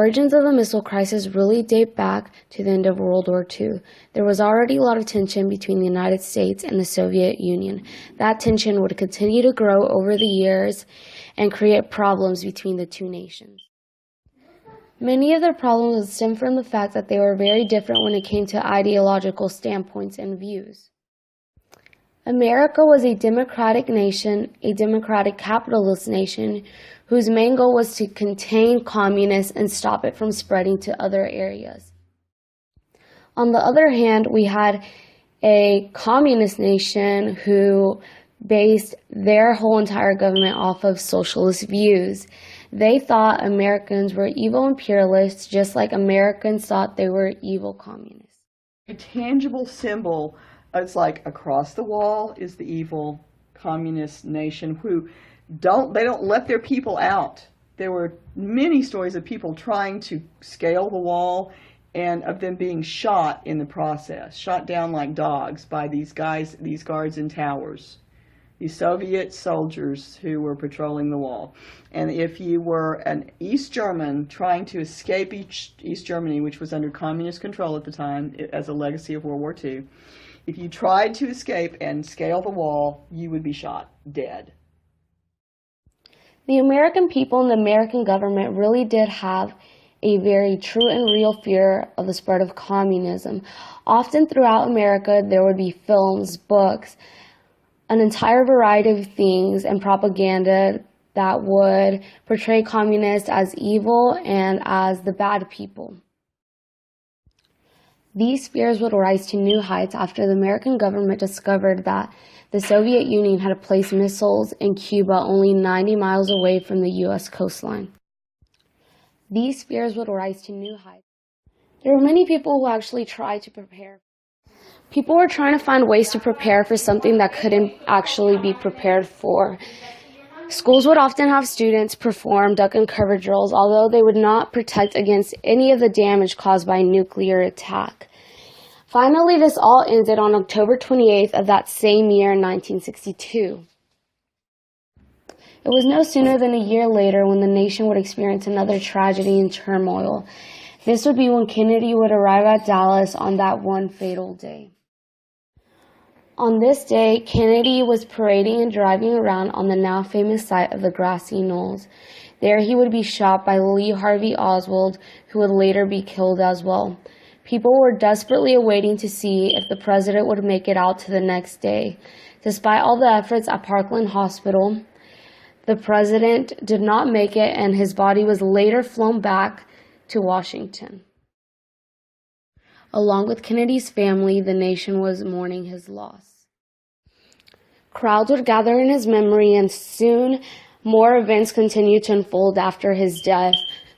origins of the missile crisis really date back to the end of World War II. There was already a lot of tension between the United States and the Soviet Union. That tension would continue to grow over the years and create problems between the two nations. Many of their problems would stem from the fact that they were very different when it came to ideological standpoints and views. America was a democratic nation, a democratic capitalist nation, whose main goal was to contain communists and stop it from spreading to other areas. On the other hand, we had a communist nation who based their whole entire government off of socialist views. They thought Americans were evil imperialists, just like Americans thought they were evil communists. A tangible symbol, it's like across the wall is the evil communist nation who don't let their people out. There were many stories of people trying to scale the wall and of them being shot in the process, shot down like dogs by these guys, these guards in towers, these Soviet soldiers who were patrolling the wall. And if you were an East German trying to escape East Germany, which was under communist control at the time as a legacy of World War II, if you tried to escape and scale the wall, you would be shot dead. The American people and the American government really did have a very true and real fear of the spread of communism. Often throughout America, there would be films, books, an entire variety of things and propaganda that would portray communists as evil and as the bad people. These fears would rise to new heights after the American government discovered that the Soviet Union had placed missiles in Cuba only 90 miles away from the U.S. coastline. These fears would rise to new heights. There were many people who actually tried to prepare. People were trying to find ways to prepare for something that couldn't actually be prepared for. Schools would often have students perform duck and cover drills, although they would not protect against any of the damage caused by nuclear attack. Finally, this all ended on October 28th of that same year in 1962. It was no sooner than a year later when the nation would experience another tragedy and turmoil. This would be when Kennedy would arrive at Dallas on that one fatal day. On this day, Kennedy was parading and driving around on the now famous site of the grassy knolls. There he would be shot by Lee Harvey Oswald, who would later be killed as well. People were desperately awaiting to see if the president would make it out to the next day. Despite all the efforts at Parkland Hospital, the president did not make it, and his body was later flown back to Washington. Along with Kennedy's family, the nation was mourning his loss. Crowds would gather in his memory, and soon more events continued to unfold after his death.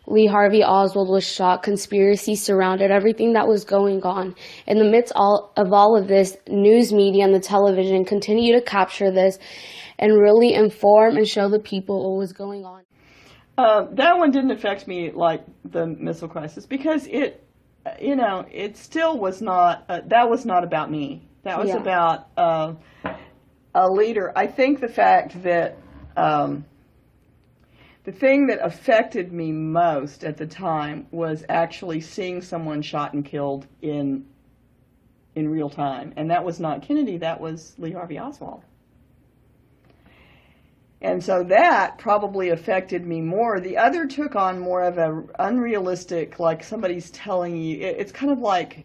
Lee Harvey Oswald was shot. Conspiracy surrounded everything that was going on. In the midst of all of this, news media and the television continued to capture this and really inform and show the people what was going on. That one didn't affect me like the missile crisis because it still was not, that was not about me. That was about a leader. I think the fact that the thing that affected me most at the time was actually seeing someone shot and killed in real time. And that was not Kennedy, that was Lee Harvey Oswald. And so that probably affected me more. The other took on more of a unrealistic, like somebody's telling you, it's kind of like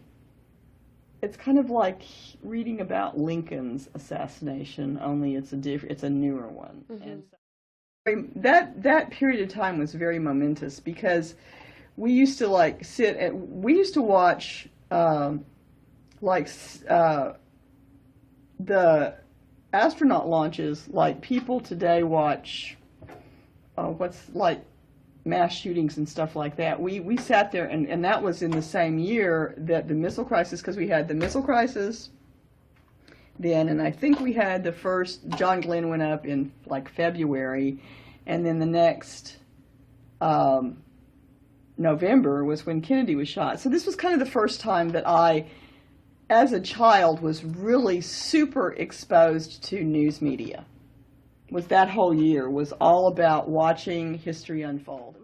reading about Lincoln's assassination, only it's a newer one. Mm-hmm. And so that period of time was very momentous because we used to we used to watch the astronaut launches like people today watch mass shootings and stuff like that. We sat there and that was in the same year that the missile crisis, because we had the missile crisis then, and I think we had the first, John Glenn went up in like February, and then the next November was when Kennedy was shot. So this was kind of the first time that I, as a child, was really super exposed to news media. Was that whole year was all about watching history unfold.